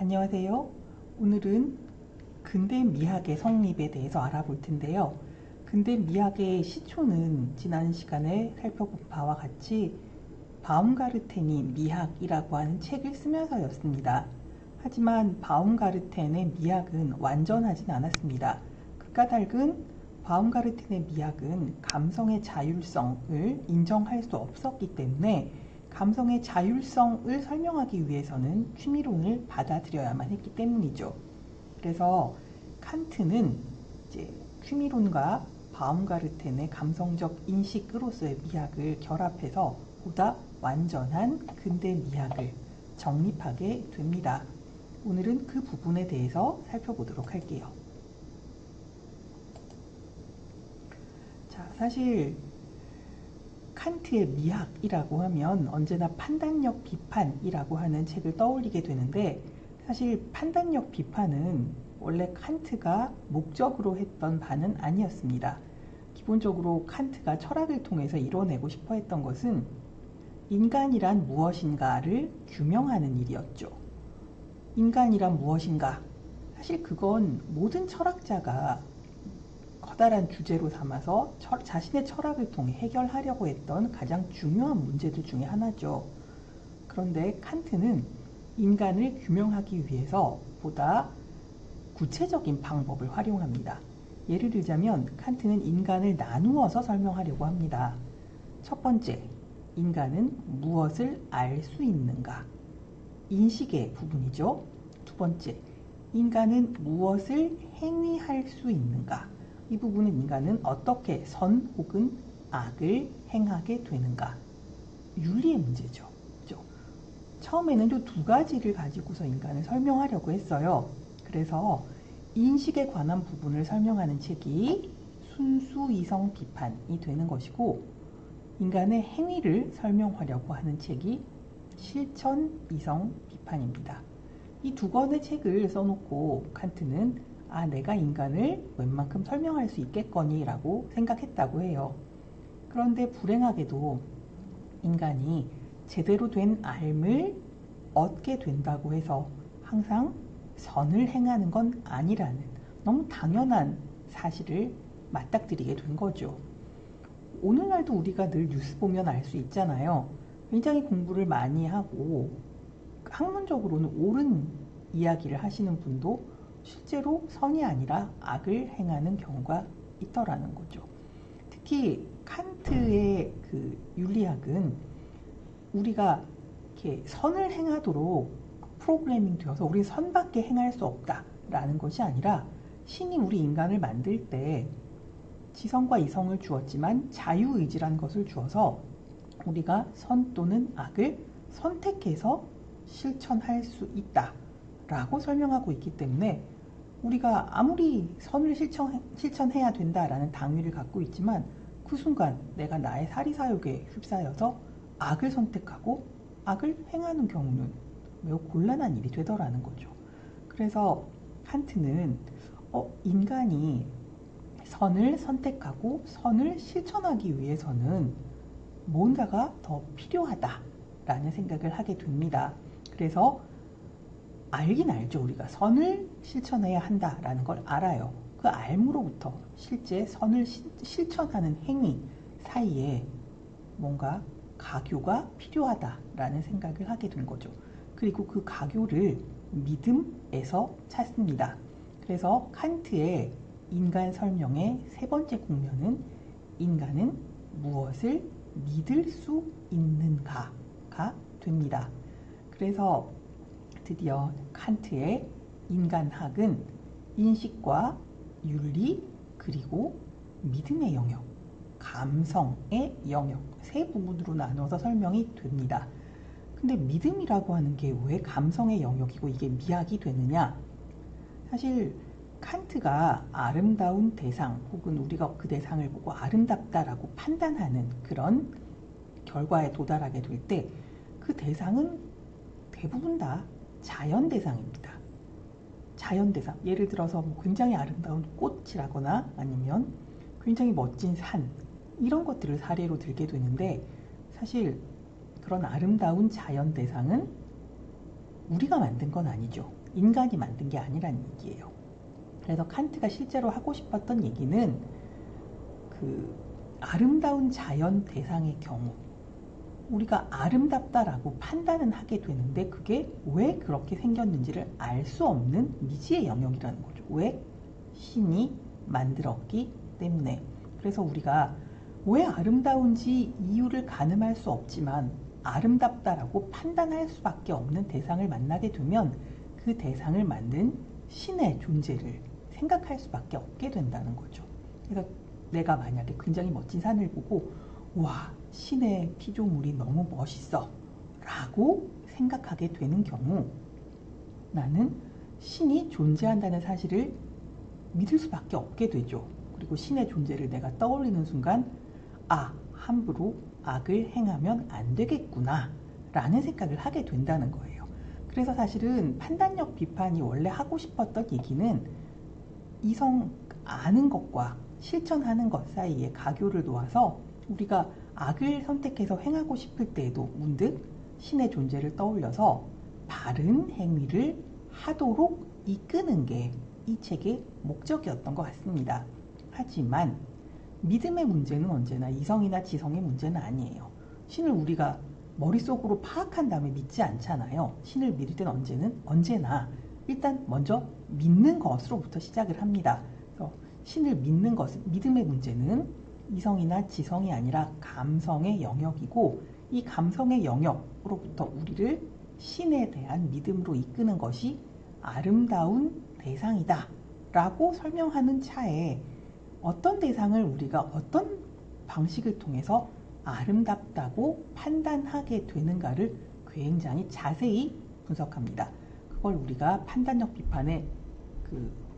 안녕하세요. 오늘은 근대 미학의 성립에 대해서 알아볼 텐데요. 근대 미학의 시초는 지난 시간에 살펴본 바와 같이 바움가르텐이 미학이라고 하는 책을 쓰면서였습니다. 하지만 바움가르텐의 미학은 완전하진 않았습니다. 그 까닭은 바움가르텐의 미학은 감성의 자율성을 인정할 수 없었기 때문에 감성의 자율성을 설명하기 위해서는 취미론을 받아들여야만 했기 때문이죠. 그래서 칸트는 이제 취미론과 바움가르텐의 감성적 인식으로서의 미학을 결합해서 보다 완전한 근대 미학을 정립하게 됩니다. 오늘은 그 부분에 대해서 살펴보도록 할게요. 자, 사실 칸트의 미학이라고 하면 언제나 판단력 비판이라고 하는 책을 떠올리게 되는데, 사실 판단력 비판은 원래 칸트가 목적으로 했던 바는 아니었습니다. 기본적으로 칸트가 철학을 통해서 이뤄내고 싶어 했던 것은 인간이란 무엇인가를 규명하는 일이었죠. 인간이란 무엇인가? 사실 그건 모든 철학자가 커다란 주제로 삼아서 자신의 철학을 통해 해결하려고 했던 가장 중요한 문제들 중에 하나죠. 그런데 칸트는 인간을 규명하기 위해서 보다 구체적인 방법을 활용합니다. 예를 들자면 칸트는 인간을 나누어서 설명하려고 합니다. 첫 번째, 인간은 무엇을 알 수 있는가? 인식의 부분이죠. 두 번째, 인간은 무엇을 행위할 수 있는가? 이 부분은 인간은 어떻게 선 혹은 악을 행하게 되는가? 윤리의 문제죠. 그렇죠? 처음에는 이 두 가지를 가지고서 인간을 설명하려고 했어요. 그래서 인식에 관한 부분을 설명하는 책이 순수이성 비판이 되는 것이고, 인간의 행위를 설명하려고 하는 책이 실천이성 비판입니다. 이 두 권의 책을 써놓고 칸트는 내가 인간을 웬만큼 설명할 수 있겠거니 라고 생각했다고 해요. 그런데 불행하게도 인간이 제대로 된 삶을 얻게 된다고 해서 항상 선을 행하는 건 아니라는 너무 당연한 사실을 맞닥뜨리게 된 거죠. 오늘날도 우리가 늘 뉴스 보면 알 수 있잖아요. 굉장히 공부를 많이 하고 학문적으로는 옳은 이야기를 하시는 분도 실제로 선이 아니라 악을 행하는 경우가 있더라는 거죠. 특히 칸트의 그 윤리학은 우리가 이렇게 선을 행하도록 프로그래밍 되어서 우리 선밖에 행할 수 없다라는 것이 아니라, 신이 우리 인간을 만들 때 지성과 이성을 주었지만 자유의지란 것을 주어서 우리가 선 또는 악을 선택해서 실천할 수 있다라고 설명하고 있기 때문에, 우리가 아무리 선을 실천해야 된다라는 당위를 갖고 있지만 그 순간 내가 나의 사리사욕에 휩싸여서 악을 선택하고 악을 행하는 경우는 매우 곤란한 일이 되더라는 거죠. 그래서 칸트는 인간이 선을 선택하고 선을 실천하기 위해서는 뭔가가 더 필요하다라는 생각을 하게 됩니다. 그래서 알긴 알죠. 우리가 선을 실천해야 한다라는 걸 알아요. 그 알므로부터 실제 선을 실천하는 행위 사이에 뭔가 가교가 필요하다라는 생각을 하게 된 거죠. 그리고 그 가교를 믿음에서 찾습니다. 그래서 칸트의 인간 설명의 세 번째 국면은 인간은 무엇을 믿을 수 있는가가 됩니다. 그래서 드디어 칸트의 인간학은 인식과 윤리 그리고 믿음의 영역, 감성의 영역 세 부분으로 나눠서 설명이 됩니다. 근데 믿음이라고 하는 게 왜 감성의 영역이고 이게 미학이 되느냐? 사실 칸트가 아름다운 대상 혹은 우리가 그 대상을 보고 아름답다라고 판단하는 그런 결과에 도달하게 될 때 그 대상은 대부분 다 자연 대상입니다. 자연 대상, 예를 들어서 굉장히 아름다운 꽃이라거나 아니면 굉장히 멋진 산, 이런 것들을 사례로 들게 되는데, 사실 그런 아름다운 자연 대상은 우리가 만든 건 아니죠. 인간이 만든 게 아니라는 얘기예요. 그래서 칸트가 실제로 하고 싶었던 얘기는 그 아름다운 자연 대상의 경우 우리가 아름답다라고 판단은 하게 되는데 그게 왜 그렇게 생겼는지를 알 수 없는 미지의 영역이라는 거죠. 왜? 신이 만들었기 때문에. 그래서 우리가 왜 아름다운지 이유를 가늠할 수 없지만 아름답다라고 판단할 수밖에 없는 대상을 만나게 되면 그 대상을 만든 신의 존재를 생각할 수밖에 없게 된다는 거죠. 그래서 내가 만약에 굉장히 멋진 산을 보고 와, 신의 피조물이 너무 멋있어 라고 생각하게 되는 경우 나는 신이 존재한다는 사실을 믿을 수밖에 없게 되죠. 그리고 신의 존재를 내가 떠올리는 순간 함부로 악을 행하면 안 되겠구나 라는 생각을 하게 된다는 거예요. 그래서 사실은 판단력 비판이 원래 하고 싶었던 얘기는 이성 아는 것과 실천하는 것 사이에 가교를 놓아서 우리가 악을 선택해서 행하고 싶을 때에도 문득 신의 존재를 떠올려서 바른 행위를 하도록 이끄는 게 이 책의 목적이었던 것 같습니다. 하지만 믿음의 문제는 언제나 이성이나 지성의 문제는 아니에요. 신을 우리가 머릿속으로 파악한 다음에 믿지 않잖아요. 신을 믿을 때는 언제나 일단 먼저 믿는 것으로부터 시작을 합니다. 그래서 신을 믿는 것은 믿음의 문제는 이성이나 지성이 아니라 감성의 영역이고 이 감성의 영역으로부터 우리를 신에 대한 믿음으로 이끄는 것이 아름다운 대상이다 라고 설명하는 차에 어떤 대상을 우리가 어떤 방식을 통해서 아름답다고 판단하게 되는가를 굉장히 자세히 분석합니다. 그걸 우리가 판단력 비판의 그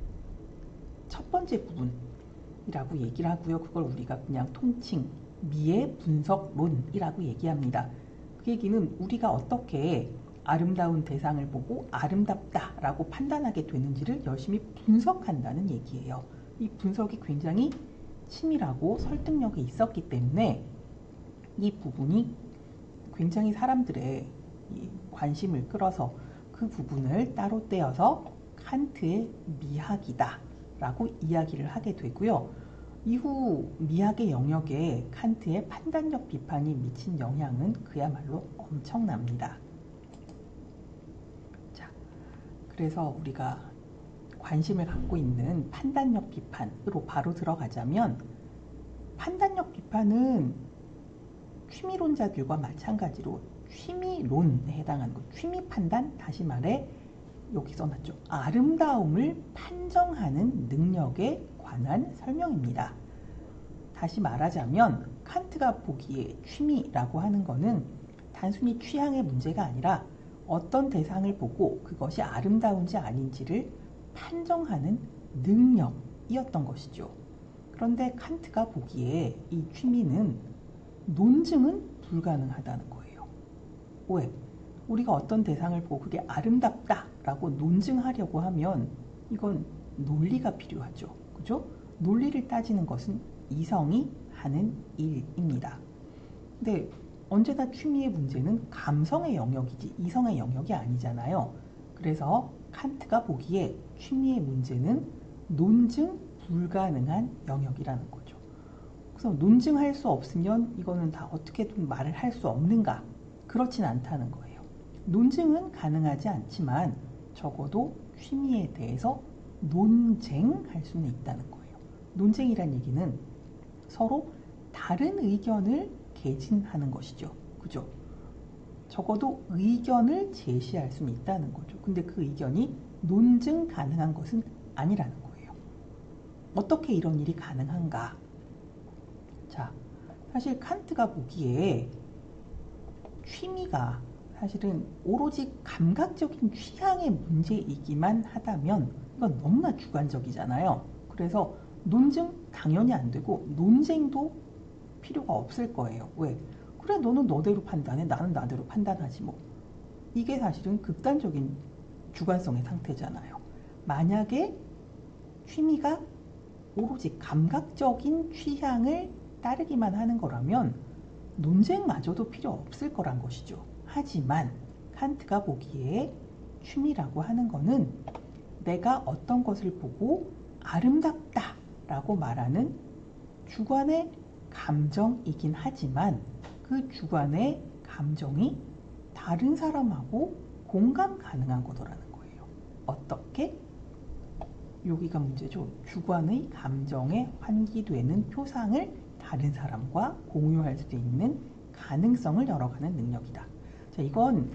첫 번째 부분이라고 얘기를 하고요. 그걸 우리가 그냥 통칭 미의 분석론이라고 얘기합니다. 그 얘기는 우리가 어떻게 아름다운 대상을 보고 아름답다라고 판단하게 되는지를 열심히 분석한다는 얘기예요. 이 분석이 굉장히 치밀하고 설득력이 있었기 때문에 이 부분이 굉장히 사람들의 관심을 끌어서 그 부분을 따로 떼어서 칸트의 미학이다 라고 이야기를 하게 되고요. 이후 미학의 영역에 칸트의 판단력 비판이 미친 영향은 그야말로 엄청납니다. 자, 그래서 우리가 관심을 갖고 있는 판단력 비판으로 바로 들어가자면 판단력 비판은 취미론자들과 마찬가지로 취미론에 해당하는 것, 취미 판단, 다시 말해 여기 써놨죠. 아름다움을 판정하는 능력에 관한 설명입니다. 다시 말하자면 칸트가 보기에 취미라고 하는 것은 단순히 취향의 문제가 아니라 어떤 대상을 보고 그것이 아름다운지 아닌지를 판정하는 능력이었던 것이죠. 그런데 칸트가 보기에 이 취미는 논증은 불가능하다는 거예요. 왜? 우리가 어떤 대상을 보고 그게 아름답다라고 논증하려고 하면 이건 논리가 필요하죠. 그죠? 논리를 따지는 것은 이성이 하는 일입니다. 근데 언제나 취미의 문제는 감성의 영역이지 이성의 영역이 아니잖아요. 그래서 칸트가 보기에 취미의 문제는 논증 불가능한 영역이라는 거죠. 그래서 논증할 수 없으면 이거는 다 어떻게든 말을 할 수 없는가? 그렇진 않다는 거예요. 논증은 가능하지 않지만 적어도 취미에 대해서 논쟁할 수는 있다는 거예요. 논쟁이란 얘기는 서로 다른 의견을 개진하는 것이죠. 그죠? 적어도 의견을 제시할 수는 있다는 거죠. 근데 그 의견이 논증 가능한 것은 아니라는 거예요. 어떻게 이런 일이 가능한가? 자, 사실 칸트가 보기에 취미가 사실은 오로지 감각적인 취향의 문제이기만 하다면 이건 너무나 주관적이잖아요. 그래서 논증 당연히 안 되고 논쟁도 필요가 없을 거예요. 왜? 그래, 너는 너대로 판단해, 나는 나대로 판단하지 뭐. 이게 사실은 극단적인 주관성의 상태잖아요. 만약에 취미가 오로지 감각적인 취향을 따르기만 하는 거라면 논쟁마저도 필요 없을 거란 것이죠. 하지만 칸트가 보기에 취미라고 하는 거는 내가 어떤 것을 보고 아름답다 라고 말하는 주관의 감정이긴 하지만 그 주관의 감정이 다른 사람하고 공감 가능한 거더라는 거예요. 어떻게? 여기가 문제죠. 주관의 감정에 환기되는 표상을 다른 사람과 공유할 수 있는 가능성을 열어가는 능력이다. 자, 이건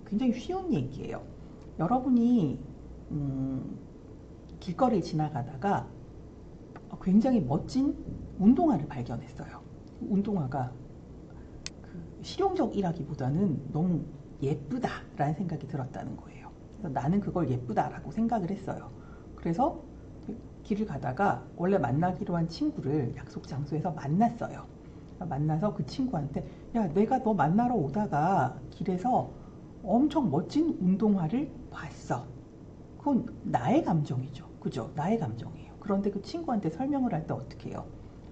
굉장히 쉬운 얘기예요. 여러분이 길거리를 지나가다가 굉장히 멋진 운동화를 발견했어요. 운동화가 실용적이라기보다는 너무 예쁘다라는 생각이 들었다는 거예요. 그래서 나는 그걸 예쁘다라고 생각을 했어요. 그래서 길을 가다가 원래 만나기로 한 친구를 약속 장소에서 만났어요. 만나서 그 친구한테 야, 내가 너 만나러 오다가 길에서 엄청 멋진 운동화를 봤어. 그건 나의 감정이죠. 그죠? 나의 감정이에요. 그런데 그 친구한테 설명을 할 때 어떻게 해요?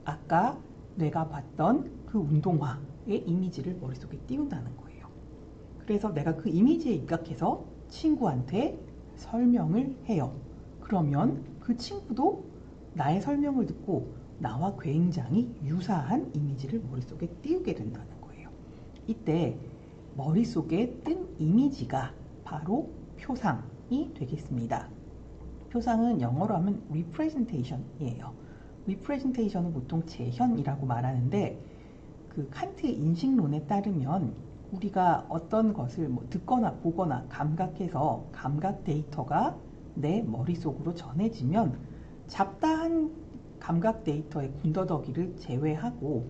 아까 내가 봤던 그 운동화의 이미지를 머릿속에 띄운다는 거예요. 그래서 내가 그 이미지에 입각해서 친구한테 설명을 해요. 그러면 그 친구도 나의 설명을 듣고 나와 굉장히 유사한 이미지를 머릿속에 띄우게 된다는 거예요. 이때 머릿속에 뜬 이미지가 바로 표상이 되겠습니다. 표상은 영어로 하면 representation이에요. representation은 보통 재현이라고 말하는데 그 칸트의 인식론에 따르면 우리가 어떤 것을 듣거나 보거나 감각해서 감각 데이터가 내 머릿속으로 전해지면 잡다한 감각 데이터의 군더더기를 제외하고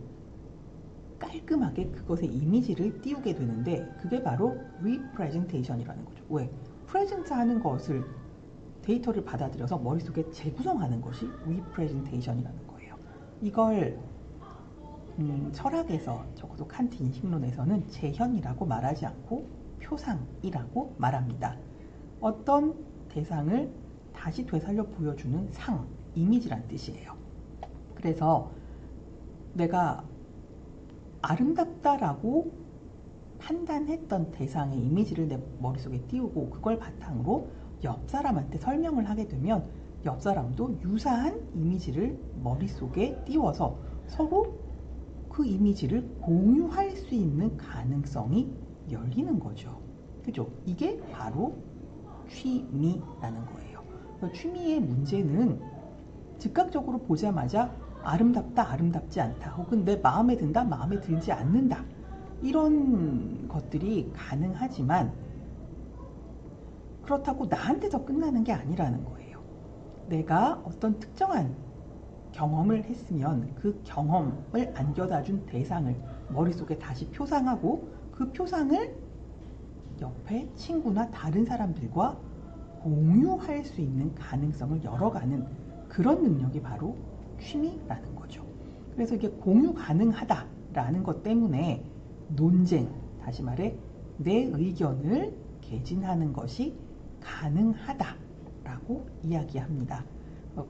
깔끔하게 그것의 이미지를 띄우게 되는데 그게 바로 representation이라는 거죠. 왜? 프레젠트 하는 것을 데이터를 받아들여서 머릿속에 재구성하는 것이 representation이라는 거예요. 이걸 철학에서 적어도 칸트 인식론에서는 재현이라고 말하지 않고 표상이라고 말합니다. 어떤 대상을 다시 되살려 보여주는 상, 이미지란 뜻이에요. 그래서 내가 아름답다라고 판단했던 대상의 이미지를 내 머릿속에 띄우고 그걸 바탕으로 옆 사람한테 설명을 하게 되면 옆 사람도 유사한 이미지를 머릿속에 띄워서 서로 그 이미지를 공유할 수 있는 가능성이 열리는 거죠. 그죠? 이게 바로 취미라는 거예요. 취미의 문제는 즉각적으로 보자마자 아름답다, 아름답지 않다, 혹은 내 마음에 든다, 마음에 들지 않는다, 이런 것들이 가능하지만 그렇다고 나한테서 끝나는 게 아니라는 거예요. 내가 어떤 특정한 경험을 했으면 그 경험을 안겨다준 대상을 머릿속에 다시 표상하고 그 표상을 옆에 친구나 다른 사람들과 공유할 수 있는 가능성을 열어가는 그런 능력이 바로 취미라는 거죠. 그래서 이게 공유 가능하다라는 것 때문에 논쟁, 다시 말해 내 의견을 개진하는 것이 가능하다라고 이야기합니다.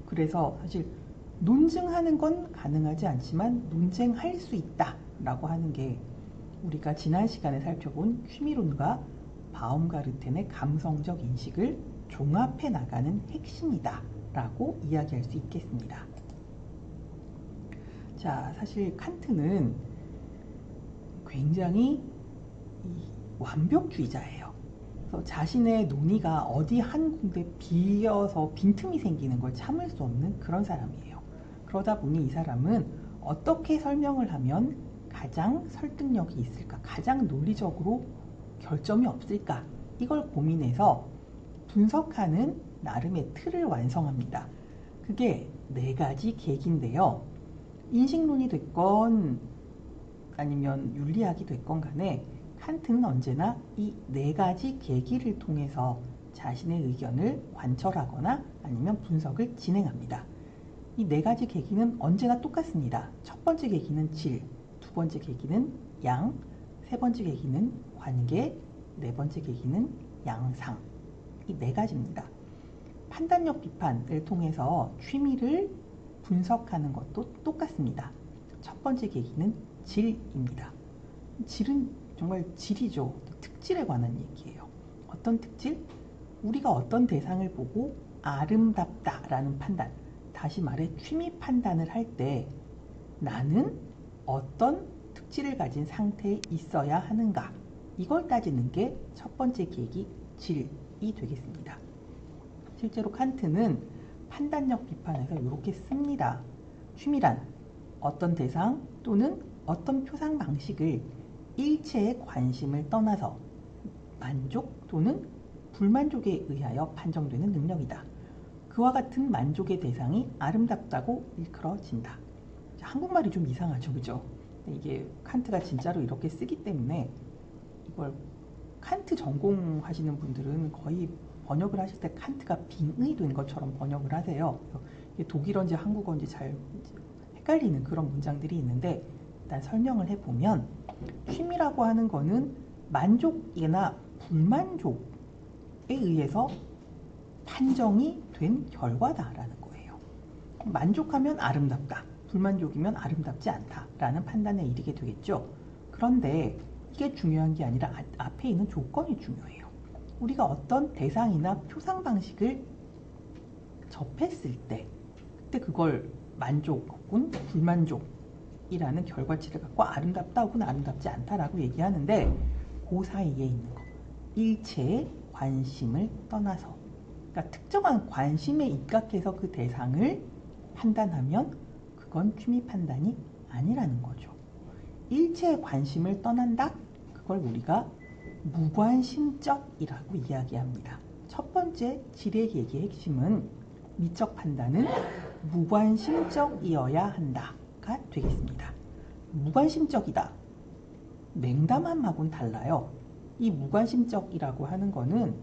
그래서 사실 논증하는 건 가능하지 않지만 논쟁할 수 있다라고 하는 게 우리가 지난 시간에 살펴본 취미론과 바움가르텐의 감성적 인식을 종합해 나가는 핵심이다라고 이야기할 수 있겠습니다. 자, 사실 칸트는 굉장히 완벽주의자예요. 그래서 자신의 논의가 어디 한 군데 비어서 빈틈이 생기는 걸 참을 수 없는 그런 사람이에요. 그러다 보니 이 사람은 어떻게 설명을 하면 가장 설득력이 있을까, 가장 논리적으로 결점이 없을까, 이걸 고민해서 분석하는 나름의 틀을 완성합니다. 그게 4가지 계기인데요. 인식론이 됐건 아니면 윤리학이 됐건 간에 칸트는 언제나 이 4가지 계기를 통해서 자신의 의견을 관철하거나 아니면 분석을 진행합니다. 이 4가지 계기는 언제나 똑같습니다. 첫 번째 계기는 질, 두 번째 계기는 양, 세 번째 계기는 관계, 네 번째 계기는 양상. 이 4가지입니다. 판단력 비판을 통해서 취미를 분석하는 것도 똑같습니다. 첫 번째 계기는 질입니다. 질은 정말 질이죠. 특질에 관한 얘기예요. 어떤 특질? 우리가 어떤 대상을 보고 아름답다라는 판단, 다시 말해 취미 판단을 할 때 나는 어떤 특질을 가진 상태에 있어야 하는가, 이걸 따지는 게 첫 번째 계기 질이 되겠습니다. 실제로 칸트는 판단력 비판에서 이렇게 씁니다. 취미란 어떤 대상 또는 어떤 표상 방식을 일체의 관심을 떠나서 만족 또는 불만족에 의하여 판정되는 능력이다. 그와 같은 만족의 대상이 아름답다고 일컬어진다. 한국말이 좀 이상하죠, 그죠? 이게 칸트가 진짜로 이렇게 쓰기 때문에 이걸 칸트 전공하시는 분들은 거의 번역을 하실 때 칸트가 빙의된 것처럼 번역을 하세요. 이게 독일어인지 한국어인지 잘 헷갈리는 그런 문장들이 있는데, 일단 설명을 해보면 취미라고 하는 거는 만족이나 불만족에 의해서 판정이 된 결과다라는 거예요. 만족하면 아름답다, 불만족이면 아름답지 않다라는 판단에 이르게 되겠죠. 그런데 이게 중요한 게 아니라 앞에 있는 조건이 중요해요. 우리가 어떤 대상이나 표상 방식을 접했을 때 그때 그걸 만족 혹은 불만족이라는 결과치를 갖고 아름답다 혹은 아름답지 않다라고 얘기하는데, 그 사이에 있는 거, 일체의 관심을 떠나서, 그러니까 특정한 관심에 입각해서 그 대상을 판단하면 그건 취미 판단이 아니라는 거죠. 일체의 관심을 떠난다? 그걸 우리가 무관심적이라고 이야기합니다. 첫 번째 질의 얘기의 핵심은 미적 판단은 무관심적이어야 한다가 되겠습니다. 무관심적이다, 냉담함하고는 달라요. 이 무관심적이라고 하는 거는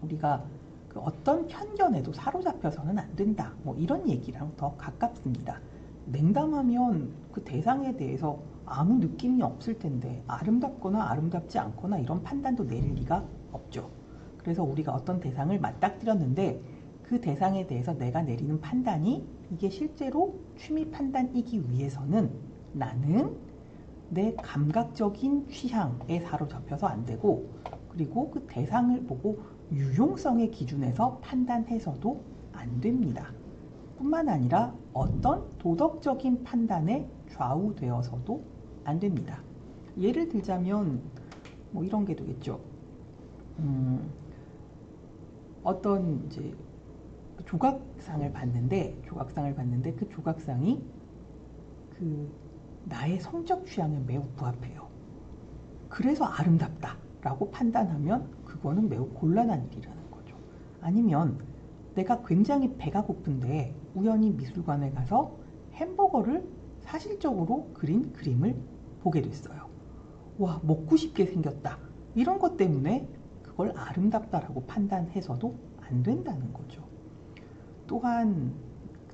우리가 그 어떤 편견에도 사로잡혀서는 안 된다, 뭐 이런 얘기랑 더 가깝습니다. 냉담하면 그 대상에 대해서 아무 느낌이 없을 텐데 아름답거나 아름답지 않거나 이런 판단도 내릴 리가 없죠. 그래서 우리가 어떤 대상을 맞닥뜨렸는데 그 대상에 대해서 내가 내리는 판단이 이게 실제로 취미 판단이기 위해서는 나는 내 감각적인 취향에 사로잡혀서 안 되고, 그리고 그 대상을 보고 유용성의 기준에서 판단해서도 안 됩니다. 뿐만 아니라 어떤 도덕적인 판단에 좌우되어서도 안 됩니다. 예를 들자면 뭐 이런 게 되겠죠. 어떤 이제 조각상을 봤는데 그 조각상이 그 나의 성적 취향에 매우 부합해요. 그래서 아름답다라고 판단하면 그거는 매우 곤란한 일이라는 거죠. 아니면 내가 굉장히 배가 고픈데 우연히 미술관에 가서 햄버거를 사실적으로 그린 그림을 보게 됐어요. 와, 먹고 싶게 생겼다. 이런 것 때문에 그걸 아름답다라고 판단해서도 안 된다는 거죠. 또한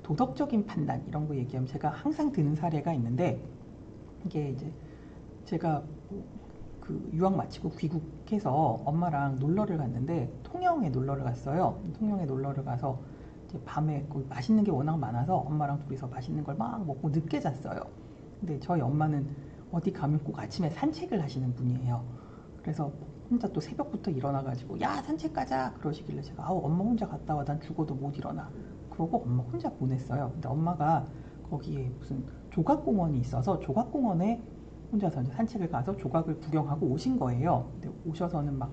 도덕적인 판단 이런 거 얘기하면 제가 항상 드는 사례가 있는데, 이게 이제 제가 그 유학 마치고 귀국해서 엄마랑 놀러를 갔는데 통영에 놀러를 갔어요. 통영에 놀러를 가서 이제 밤에 맛있는 게 워낙 많아서 엄마랑 둘이서 맛있는 걸 막 먹고 늦게 잤어요. 근데 저희 엄마는 어디 가면 꼭 아침에 산책을 하시는 분이에요. 그래서 혼자 또 새벽부터 일어나가지고 야 산책 가자 그러시길래 제가 아우 엄마 혼자 갔다 와 난 죽어도 못 일어나 그러고 엄마 혼자 보냈어요. 근데 엄마가 거기에 무슨 조각공원이 있어서 조각공원에 혼자서 이제 산책을 가서 조각을 구경하고 오신 거예요. 근데 오셔서는 막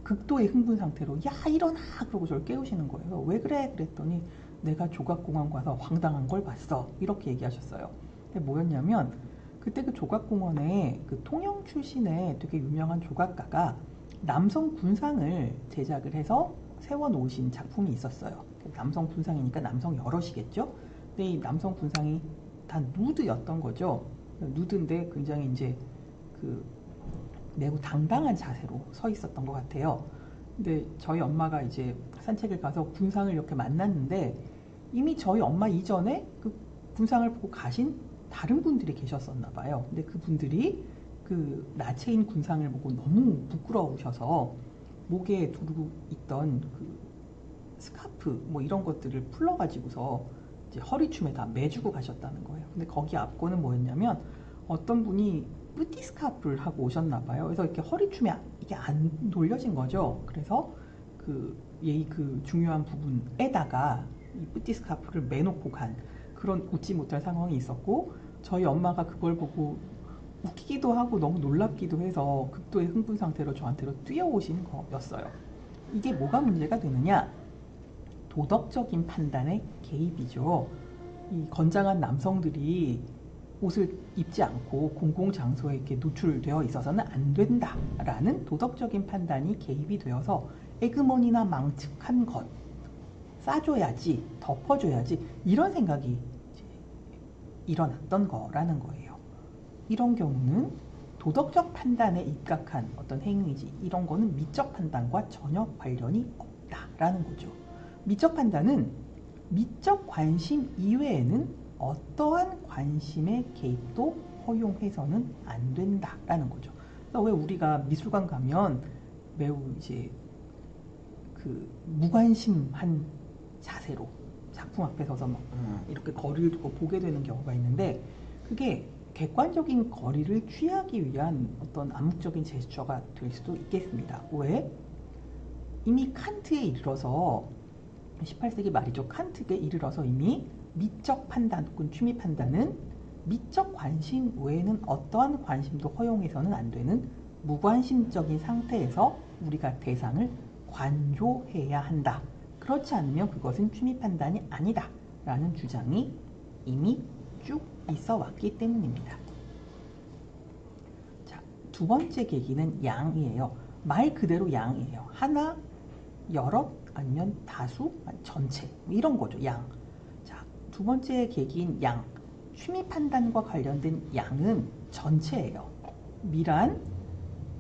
극도의 흥분 상태로 야 일어나 그러고 저를 깨우시는 거예요. 왜 그래 그랬더니 내가 조각공원 가서 황당한 걸 봤어 이렇게 얘기하셨어요. 근데 뭐였냐면 그때 그 조각공원에 그 통영 출신의 되게 유명한 조각가가 남성 군상을 제작을 해서 세워놓으신 작품이 있었어요. 남성 군상이니까 남성 여럿이겠죠. 근데 이 남성 군상이 다 누드였던 거죠. 누드인데 굉장히 이제 그 매우 당당한 자세로 서 있었던 것 같아요. 근데 저희 엄마가 이제 산책을 가서 군상을 이렇게 만났는데 이미 저희 엄마 이전에 그 군상을 보고 가신 다른 분들이 계셨었나 봐요. 근데 그분들이 그 나체인 군상을 보고 너무 부끄러우셔서 목에 두르고 있던 그 스카프 뭐 이런 것들을 풀러가지고서 이제 허리춤에다 매주고 가셨다는 거예요. 근데 거기 앞거는 뭐였냐면 어떤 분이 뿌띠 스카프를 하고 오셨나 봐요. 그래서 이렇게 허리춤에 이게 안 돌려진 거죠. 그래서 얘의 중요한 부분에다가 이 뿌티스카프를 매놓고 간 그런 웃지 못할 상황이 있었고, 저희 엄마가 그걸 보고 웃기기도 하고 너무 놀랍기도 해서 극도의 흥분 상태로 저한테로 뛰어오신 거였어요. 이게 뭐가 문제가 되느냐? 도덕적인 판단의 개입이죠. 이 건장한 남성들이 옷을 입지 않고 공공장소에 이렇게 노출되어 있어서는 안 된다라는 도덕적인 판단이 개입이 되어서 에그머니나 망측한 것, 싸줘야지, 덮어줘야지, 이런 생각이 일어났던 거라는 거예요. 이런 경우는 도덕적 판단에 입각한 어떤 행위지, 이런 거는 미적 판단과 전혀 관련이 없다라는 거죠. 미적 판단은 미적 관심 이외에는 어떠한 관심의 개입도 허용해서는 안 된다라는 거죠. 그러니까 왜 우리가 미술관 가면 매우 이제 무관심한 자세로 작품 앞에 서서 막 이렇게 거리를 두고 보게 되는 경우가 있는데, 그게 객관적인 거리를 취하기 위한 어떤 암묵적인 제스처가 될 수도 있겠습니다. 왜? 이미 칸트에 이르러서 18세기 말이죠. 칸트에 이르러서 이미 미적 판단 혹은 취미 판단은 미적 관심 외에는 어떠한 관심도 허용해서는 안 되는 무관심적인 상태에서 우리가 대상을 관조해야 한다. 그렇지 않으면 그것은 취미 판단이 아니다 라는 주장이 이미 쭉 있어 왔기 때문입니다. 자, 두 번째 계기는 양이에요. 말 그대로 양이에요. 하나, 여럿, 아니면 다수, 전체, 이런 거죠. 양. 자, 두 번째 계기인 양, 취미 판단과 관련된 양은 전체예요. 미란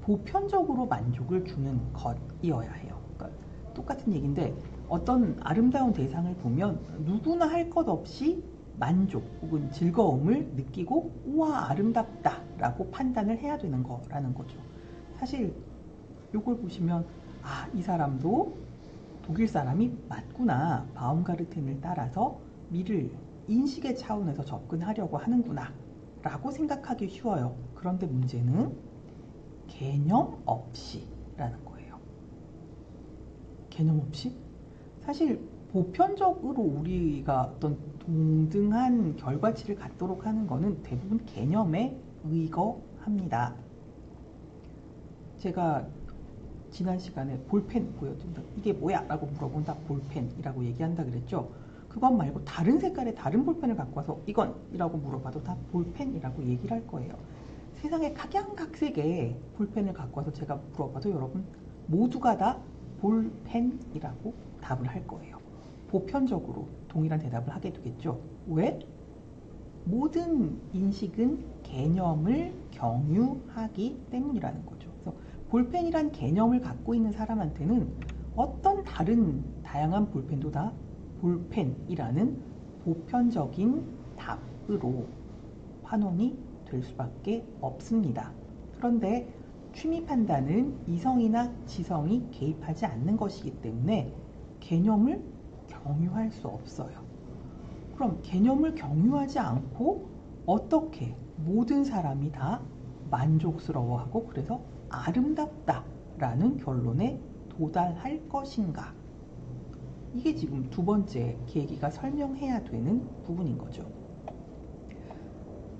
보편적으로 만족을 주는 것이어야 해요. 그러니까 똑같은 얘기인데, 어떤 아름다운 대상을 보면 누구나 할 것 없이 만족 혹은 즐거움을 느끼고 우와 아름답다 라고 판단을 해야 되는 거라는 거죠. 사실 이걸 보시면 이 사람도 독일 사람이 맞구나, 바움가르텐을 따라서 미를 인식의 차원에서 접근하려고 하는구나 라고 생각하기 쉬워요. 그런데 문제는 개념 없이 라는 거예요. 개념 없이? 사실 보편적으로 우리가 어떤 동등한 결과치를 갖도록 하는 것은 대부분 개념에 의거합니다. 제가 지난 시간에 볼펜 보여준다, 이게 뭐야? 라고 물어본다, 볼펜이라고 얘기한다 그랬죠. 그것 말고 다른 색깔의 다른 볼펜을 갖고 와서 이건? 이라고 물어봐도 다 볼펜이라고 얘기를 할 거예요. 세상에 각양각색의 볼펜을 갖고 와서 제가 물어봐도 여러분 모두가 다 볼펜이라고 답을 할 거예요. 보편적으로 동일한 대답을 하게 되겠죠. 왜? 모든 인식은 개념을 경유하기 때문이라는 거죠. 그래서 볼펜이란 개념을 갖고 있는 사람한테는 어떤 다른 다양한 볼펜도 다 볼펜이라는 보편적인 답으로 환원이 될 수밖에 없습니다. 그런데 취미 판단은 이성이나 지성이 개입하지 않는 것이기 때문에 개념을 경유할 수 없어요. 그럼 개념을 경유하지 않고 어떻게 모든 사람이 다 만족스러워하고 그래서 아름답다라는 결론에 도달할 것인가? 이게 지금 두 번째 계기가 설명해야 되는 부분인 거죠.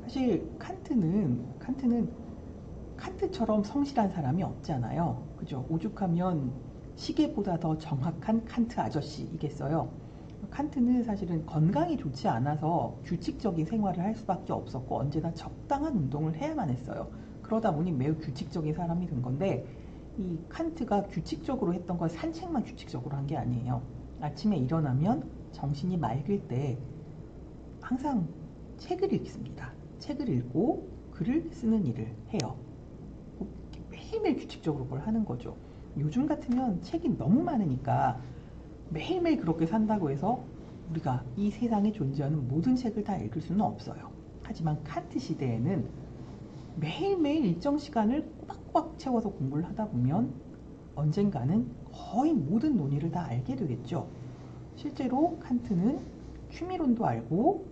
사실 칸트처럼 성실한 사람이 없잖아요. 그죠? 오죽하면 시계보다 더 정확한 칸트 아저씨이겠어요. 칸트는 사실은 건강이 좋지 않아서 규칙적인 생활을 할 수밖에 없었고 언제나 적당한 운동을 해야만 했어요. 그러다 보니 매우 규칙적인 사람이 된 건데, 이 칸트가 규칙적으로 했던 건 산책만 규칙적으로 한 게 아니에요. 아침에 일어나면 정신이 맑을 때 항상 책을 읽습니다. 책을 읽고 글을 쓰는 일을 해요. 매일매일 규칙적으로 그걸 하는 거죠. 요즘 같으면 책이 너무 많으니까 매일매일 그렇게 산다고 해서 우리가 이 세상에 존재하는 모든 책을 다 읽을 수는 없어요. 하지만 칸트 시대에는 매일매일 일정 시간을 꼬박꼬박 채워서 공부를 하다 보면 언젠가는 거의 모든 논의를 다 알게 되겠죠. 실제로 칸트는 취미론도 알고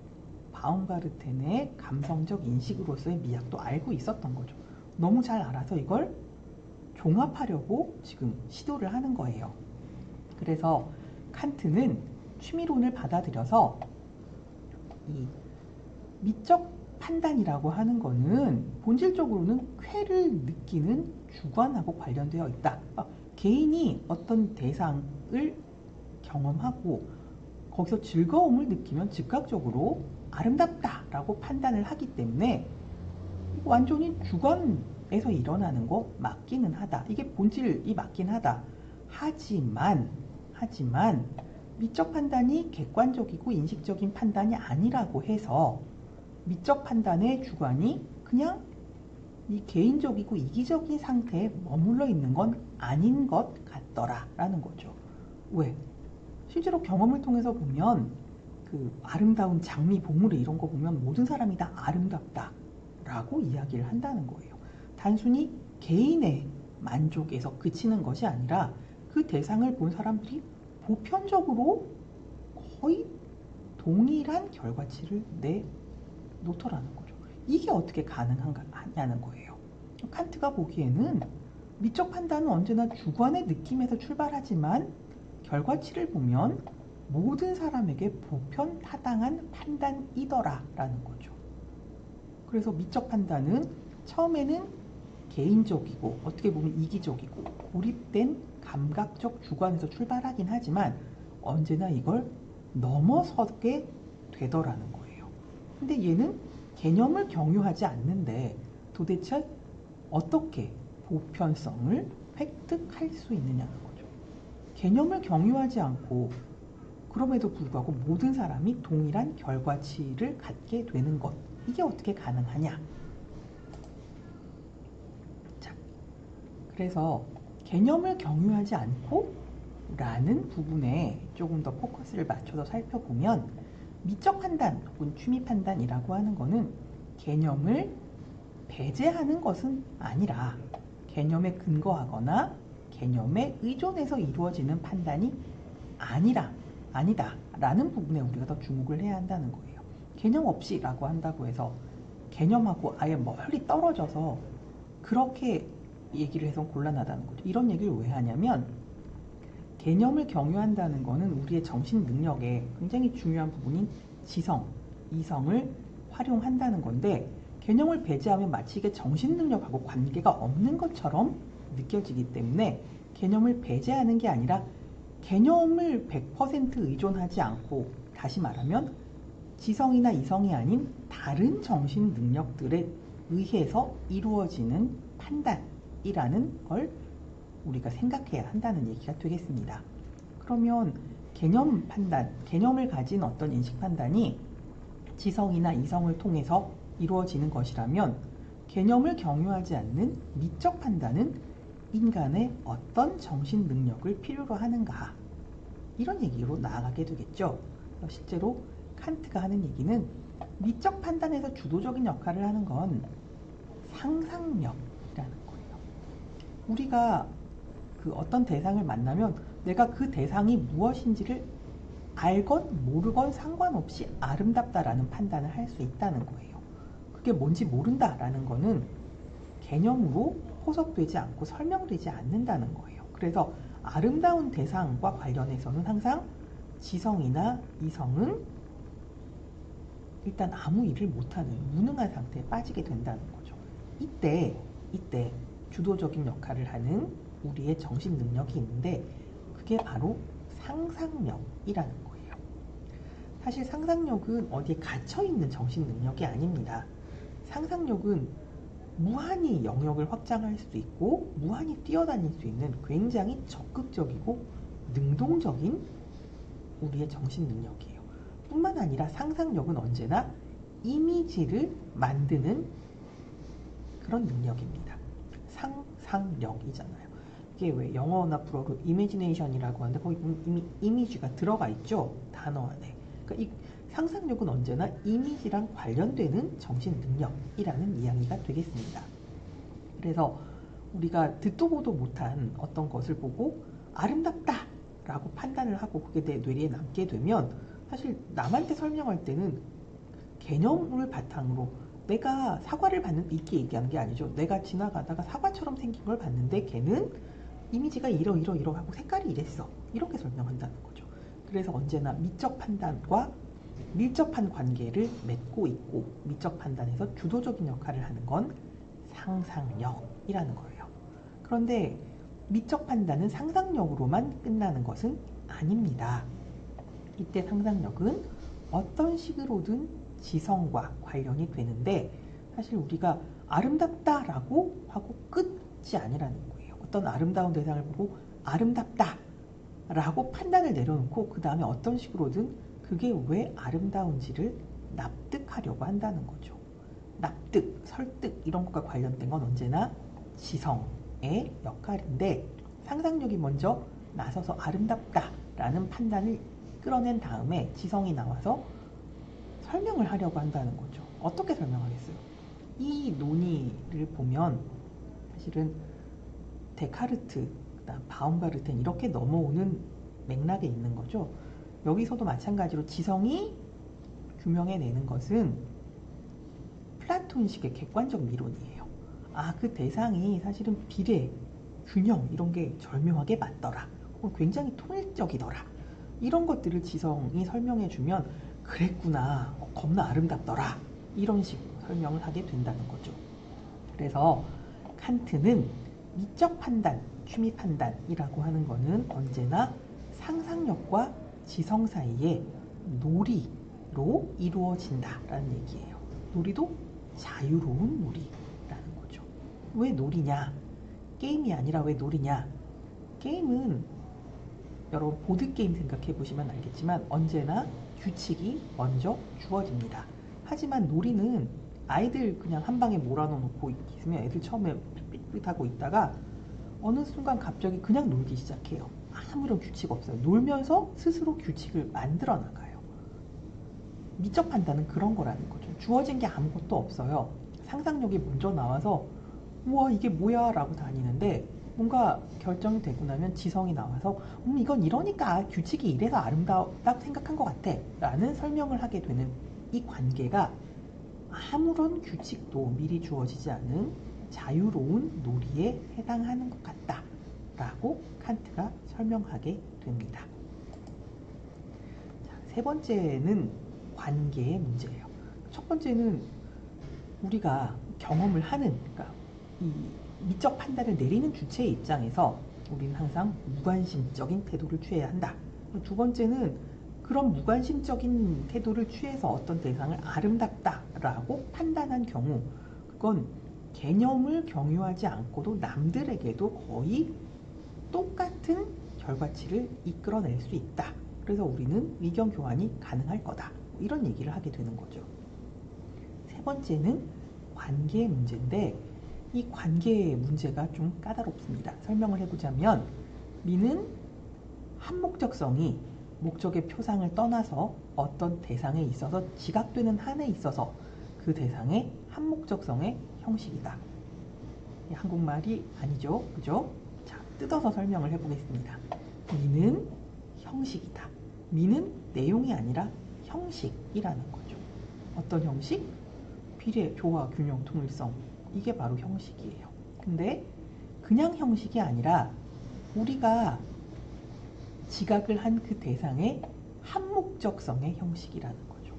바움가르텐의 감성적 인식으로서의 미학도 알고 있었던 거죠. 너무 잘 알아서 이걸 종합하려고 지금 시도를 하는 거예요. 그래서 칸트는 취미론을 받아들여서 이 미적 판단이라고 하는 거는 본질적으로는 쾌를 느끼는 주관하고 관련되어 있다. 개인이 어떤 대상을 경험하고 거기서 즐거움을 느끼면 즉각적으로 아름답다라고 판단을 하기 때문에 완전히 주관에서 일어나는 거 맞기는 하다. 이게 본질이 맞긴 하다. 하지만 미적 판단이 객관적이고 인식적인 판단이 아니라고 해서 미적 판단의 주관이 그냥 이 개인적이고 이기적인 상태에 머물러 있는 건 아닌 것 같더라 라는 거죠. 왜? 실제로 경험을 통해서 보면 그 아름다운 장미, 봉우리 이런 거 보면 모든 사람이 다 아름답다 라고 이야기를 한다는 거예요. 단순히 개인의 만족에서 그치는 것이 아니라 그 대상을 본 사람들이 보편적으로 거의 동일한 결과치를 내놓더라는 거죠. 이게 어떻게 가능하냐는 거예요. 칸트가 보기에는 미적 판단은 언제나 주관의 느낌에서 출발하지만 결과치를 보면 모든 사람에게 보편 타당한 판단이더라 라는 거죠. 그래서 미적 판단은 처음에는 개인적이고 어떻게 보면 이기적이고 고립된 감각적 주관에서 출발하긴 하지만 언제나 이걸 넘어서게 되더라는 거예요. 근데 얘는 개념을 경유하지 않는데 도대체 어떻게 보편성을 획득할 수 있느냐는 거죠. 개념을 경유하지 않고 그럼에도 불구하고 모든 사람이 동일한 결과치를 갖게 되는 것, 이게 어떻게 가능하냐? 자, 그래서 개념을 경유하지 않고 라는 부분에 조금 더 포커스를 맞춰서 살펴보면 미적 판단 혹은 취미 판단이라고 하는 것은 개념을 배제하는 것은 아니라 개념에 근거하거나 개념에 의존해서 이루어지는 판단이 아니다 라는 부분에 우리가 더 주목을 해야 한다는 거예요. 개념 없이 라고 한다고 해서 개념하고 아예 멀리 떨어져서 그렇게 얘기를 해서 곤란하다는 거죠. 이런 얘기를 왜 하냐면 개념을 경유한다는 것은 우리의 정신 능력에 굉장히 중요한 부분인 지성, 이성을 활용한다는 건데 개념을 배제하면 마치 이게 정신 능력하고 관계가 없는 것처럼 느껴지기 때문에 개념을 배제하는 게 아니라 개념을 100% 의존하지 않고 다시 말하면 지성이나 이성이 아닌 다른 정신 능력들에 의해서 이루어지는 판단이라는 걸 우리가 생각해야 한다는 얘기가 되겠습니다. 그러면 개념 판단, 개념을 가진 어떤 인식 판단이 지성이나 이성을 통해서 이루어지는 것이라면 개념을 경유하지 않는 미적 판단은 인간의 어떤 정신 능력을 필요로 하는가, 이런 얘기로 나아가게 되겠죠. 실제로 칸트가 하는 얘기는 미적 판단에서 주도적인 역할을 하는 건 상상력이라는 거예요. 우리가 그 어떤 대상을 만나면 내가 그 대상이 무엇인지를 알건 모르건 상관없이 아름답다라는 판단을 할 수 있다는 거예요. 그게 뭔지 모른다라는 거는 개념으로 포섭되지 않고 설명되지 않는다는 거예요. 그래서 아름다운 대상과 관련해서는 항상 지성이나 이성은 일단 아무 일을 못하는 무능한 상태에 빠지게 된다는 거죠. 이때 주도적인 역할을 하는 우리의 정신 능력이 있는데 그게 바로 상상력이라는 거예요. 사실 상상력은 어디에 갇혀있는 정신 능력이 아닙니다. 상상력은 무한히 영역을 확장할 수 있고 무한히 뛰어다닐 수 있는 굉장히 적극적이고 능동적인 우리의 정신 능력이에요. 뿐만 아니라 상상력은 언제나 이미지를 만드는 그런 능력입니다. 상상력이잖아요. 이게 왜 영어나 불어로 imagination이라고 하는데 거기 보면 이미 이미지가 들어가 있죠. 단어 안에. 그러니까 이 상상력은 언제나 이미지랑 관련되는 정신 능력이라는 이야기가 되겠습니다. 그래서 우리가 듣도 보도 못한 어떤 것을 보고 아름답다 라고 판단을 하고 그게 내 뇌리에 남게 되면 사실 남한테 설명할 때는 개념을 바탕으로 내가 사과를 봤는데 이렇게 얘기하는 게 아니죠. 내가 지나가다가 사과처럼 생긴 걸 봤는데 걔는 이미지가 이러하고 색깔이 이랬어. 이렇게 설명한다는 거죠. 그래서 언제나 미적 판단과 밀접한 관계를 맺고 있고 미적 판단에서 주도적인 역할을 하는 건 상상력이라는 거예요. 그런데 미적 판단은 상상력으로만 끝나는 것은 아닙니다. 이때 상상력은 어떤 식으로든 지성과 관련이 되는데 사실 우리가 아름답다라고 하고 끝이 아니라는 거예요. 어떤 아름다운 대상을 보고 아름답다라고 판단을 내려놓고 그 다음에 어떤 식으로든 그게 왜 아름다운지를 납득하려고 한다는 거죠. 납득, 설득 이런 것과 관련된 건 언제나 지성의 역할인데 상상력이 먼저 나서서 아름답다라는 판단을 끌어낸 다음에 지성이 나와서 설명을 하려고 한다는 거죠. 어떻게 설명하겠어요? 이 논의를 보면 사실은 데카르트, 그다음 바움가르텐 이렇게 넘어오는 맥락에 있는 거죠. 여기서도 마찬가지로 지성이 규명해내는 것은 플라톤식의 객관적 미론이에요. 아, 그 대상이 사실은 비례, 균형 이런 게 절묘하게 맞더라. 굉장히 통일적이더라. 이런 것들을 지성이 설명해주면 그랬구나, 겁나 아름답더라. 이런 식으로 설명을 하게 된다는 거죠. 그래서 칸트는 미적 판단, 취미 판단이라고 하는 거는 언제나 상상력과 지성 사이에 놀이로 이루어진다라는 얘기예요. 놀이도 자유로운 놀이라는 거죠. 왜 놀이냐? 게임이 아니라 왜 놀이냐? 게임은 여러분 보드게임 생각해 보시면 알겠지만 언제나 규칙이 먼저 주어집니다. 하지만 놀이는 아이들 그냥 한 방에 몰아넣고 있으면 애들 처음에 삐끗하고 있다가 어느 순간 갑자기 그냥 놀기 시작해요. 아무런 규칙 없어요. 놀면서 스스로 규칙을 만들어 나가요. 미적 판단은 그런 거라는 거죠. 주어진 게 아무것도 없어요. 상상력이 먼저 나와서 우와 이게 뭐야 라고 다니는데 뭔가 결정이 되고 나면 지성이 나와서 이건 이러니까 규칙이 이래서 아름답다고 생각한 것 같아 라는 설명을 하게 되는 이 관계가 아무런 규칙도 미리 주어지지 않은 자유로운 놀이에 해당하는 것 같다 라고 칸트가 설명하게 됩니다. 자, 세 번째는 관계의 문제예요. 첫 번째는 우리가 경험을 하는, 그러니까 이 미적 판단을 내리는 주체의 입장에서 우리는 항상 무관심적인 태도를 취해야 한다. 두 번째는 그런 무관심적인 태도를 취해서 어떤 대상을 아름답다라고 판단한 경우 그건 개념을 경유하지 않고도 남들에게도 거의 똑같은 결과치를 이끌어낼 수 있다. 그래서 우리는 의견 교환이 가능할 거다. 이런 얘기를 하게 되는 거죠. 세 번째는 관계의 문제인데 이 관계의 문제가 좀 까다롭습니다. 설명을 해보자면 미는 한목적성이 목적의 표상을 떠나서 어떤 대상에 있어서 지각되는 한에 있어서 그 대상의 한목적성의 형식이다. 한국말이 아니죠. 그죠? 자, 뜯어서 설명을 해보겠습니다. 미는 형식이다. 미는 내용이 아니라 형식이라는 거죠. 어떤 형식? 비례, 조화, 균형, 통일성. 이게 바로 형식이에요. 근데 그냥 형식이 아니라 우리가 지각을 한 그 대상의 한목적성의 형식이라는 거죠.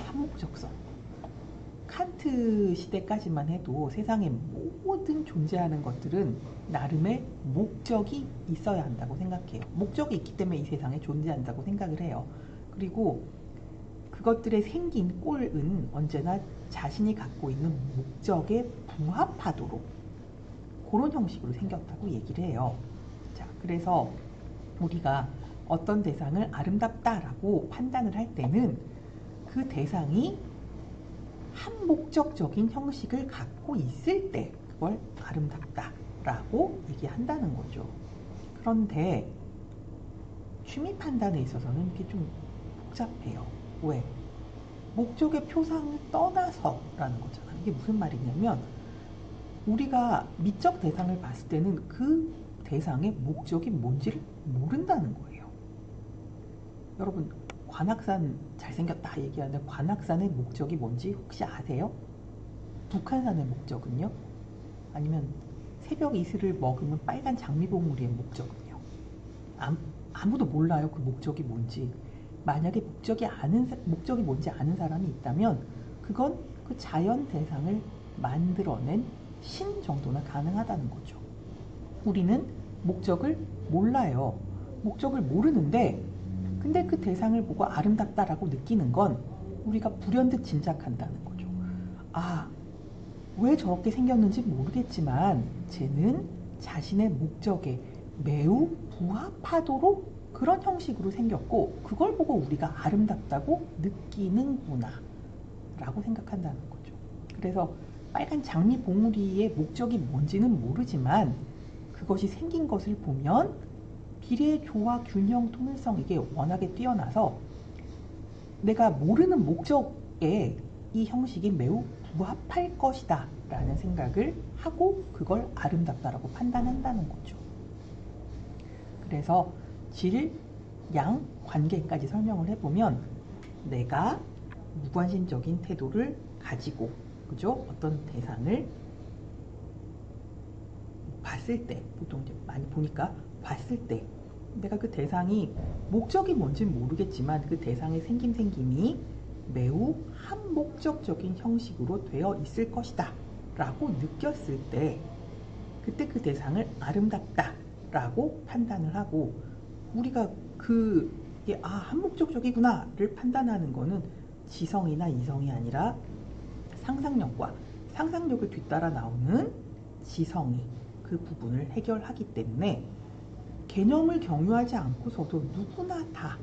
한목적성. 칸트 시대까지만 해도 세상의 모든 존재하는 것들은 나름의 목적이 있어야 한다고 생각해요. 목적이 있기 때문에 이 세상에 존재한다고 생각을 해요. 그리고 그것들의 생긴 꼴은 언제나 자신이 갖고 있는 목적에 부합하도록 그런 형식으로 생겼다고 얘기를 해요. 자, 그래서 우리가 어떤 대상을 아름답다라고 판단을 할 때는 그 대상이 한목적적인 형식을 갖고 있을 때 그걸 아름답다라고 얘기한다는 거죠. 그런데 취미 판단에 있어서는 이게 좀 복잡해요. 왜? 목적의 표상을 떠나서라는 거잖아. 이게 무슨 말이냐면 우리가 미적 대상을 봤을 때는 그 대상의 목적이 뭔지를 모른다는 거예요. 여러분 관악산 잘생겼다 얘기하는데 관악산의 목적이 뭔지 혹시 아세요? 북한산의 목적은요? 아니면 새벽 이슬을 먹으면 빨간 장미봉우리의 목적은요? 아무도 몰라요. 그 목적이 뭔지. 만약에 목적이 뭔지 아는 사람이 있다면 그건 그 자연 대상을 만들어낸 신 정도나 가능하다는 거죠. 우리는 목적을 몰라요. 목적을 모르는데 근데 그 대상을 보고 아름답다라고 느끼는 건 우리가 불현듯 짐작한다는 거죠. 아, 왜 저렇게 생겼는지 모르겠지만 쟤는 자신의 목적에 매우 부합하도록 그런 형식으로 생겼고 그걸 보고 우리가 아름답다고 느끼는구나 라고 생각한다는 거죠. 그래서 빨간 장미 봉우리의 목적이 뭔지는 모르지만 그것이 생긴 것을 보면 비례, 조화, 균형, 통일성 이게 워낙에 뛰어나서 내가 모르는 목적에 이 형식이 매우 부합할 것이다 라는 생각을 하고 그걸 아름답다라고 판단한다는 거죠. 그래서 질, 양, 관계까지 설명을 해보면 내가 무관심적인 태도를 가지고 그죠? 어떤 대상을 봤을 때 보통 이제 많이 보니까 봤을 때 내가 그 대상이 목적이 뭔지는 모르겠지만 그 대상의 생김이 매우 한목적적인 형식으로 되어 있을 것이다 라고 느꼈을 때 그때 그 대상을 아름답다 라고 판단을 하고 우리가 그게 한목적적이구나 를 판단하는 거는 지성이나 이성이 아니라 상상력을 뒤따라 나오는 지성이 그 부분을 해결하기 때문에 개념을 경유하지 않고서도 누구나 다